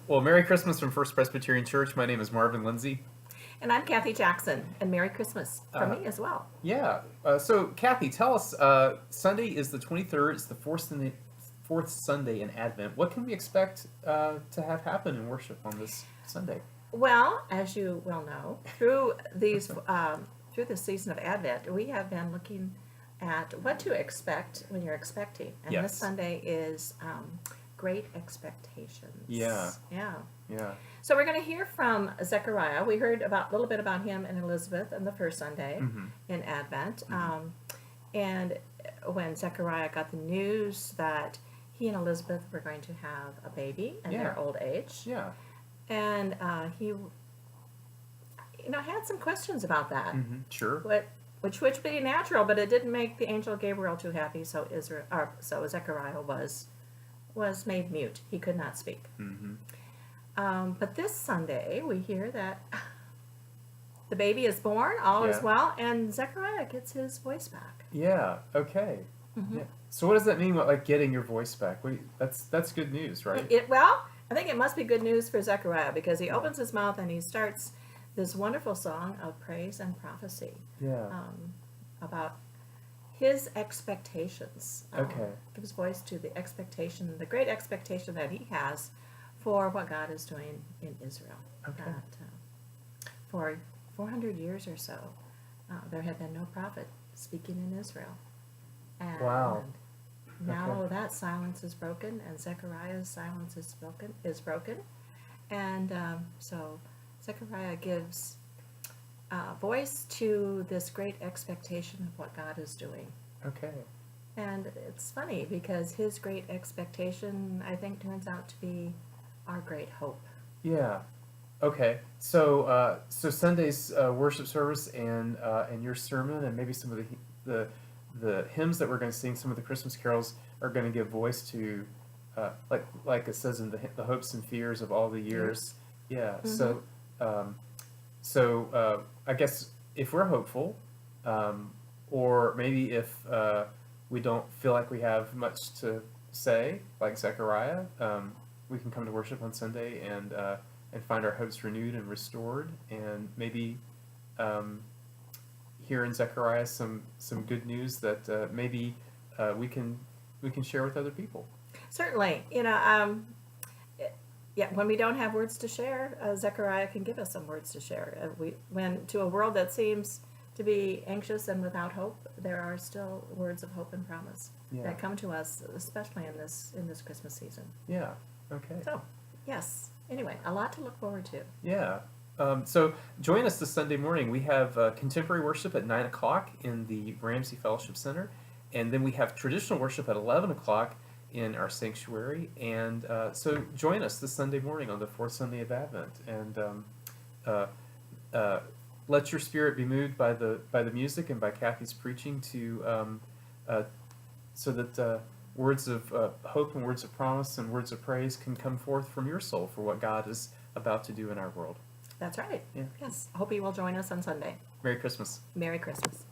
Well, Merry Christmas from First Presbyterian Church. My name is Marvin Lindsay. And I'm Kathy Jackson, and Merry Christmas from Uh, me as well. yeah. So, Kathy, tell us. Sunday is the 23rd. It's the fourth Sunday in Advent. What can we expect to have happen in worship on this Sunday? Well, as you well know, through this season of Advent, we have been looking at what to expect when you're expecting, and this Yes. Sunday is Great Expectations. Yeah. Yeah. Yeah. So we're going to hear from Zechariah. We heard a little bit about him and Elizabeth on the first Sunday Mm-hmm. in Advent. And when Zechariah got the news that he and Elizabeth were going to have a baby in Yeah. their old age, Yeah. and he, had some questions about that, Mm-hmm. Sure. which would be natural, but it didn't make the angel Gabriel too happy. So Zechariah was made mute. He could not speak. Mm-hmm. But this Sunday, we hear that the baby is born, all is Yeah. well, and Zechariah gets his voice back. Yeah. Okay. Mhm. Yeah. So, what does that mean? Like getting your voice back? That's good news, right? I think it must be good news for Zechariah because he opens his mouth and he starts this wonderful song of praise and prophecy Yeah. about his expectations. Okay. Gives voice to the expectation, the great expectation that he has for what God is doing in Israel. Okay. That, for 400 years or so, there had been no prophet speaking in Israel. And Wow. now Okay. that silence is broken, and Zechariah's silence is broken. And so Zechariah gives voice to this great expectation of what God is doing. Okay. And it's funny because his great expectation, I think, turns out to be our great hope. Yeah. Okay. So Sunday's worship service and your sermon and maybe some of the hymns that we're going to sing, some of the Christmas carols are going to give voice to, like it says in the hopes and fears of all the years. Yeah. Mhm. So I guess if we're hopeful, or maybe if we don't feel like we have much to say, like Zechariah, we can come to worship on Sunday and find our hopes renewed and restored, and maybe hear in Zechariah some good news that maybe we can share with other people. Certainly, yeah, when we don't have words to share, Zechariah can give us some words to share. When to a world that seems to be anxious and without hope, there are still words of hope and promise Yeah. that come to us, especially in this Christmas season. Yeah. Okay. So, yes. Anyway, a lot to look forward to. Yeah. So join us this Sunday morning. We have contemporary worship at 9 o'clock in the Ramsey Fellowship Center. And then we have traditional worship at 11 o'clock in our sanctuary. And so join us this Sunday morning on the fourth Sunday of Advent. And let your spirit be moved by the music and by Kathy's preaching so that words of hope and words of promise and words of praise can come forth from your soul for what God is about to do in our world. That's right. Yeah. Yes. I hope you will join us on Sunday. Merry Christmas. Merry Christmas.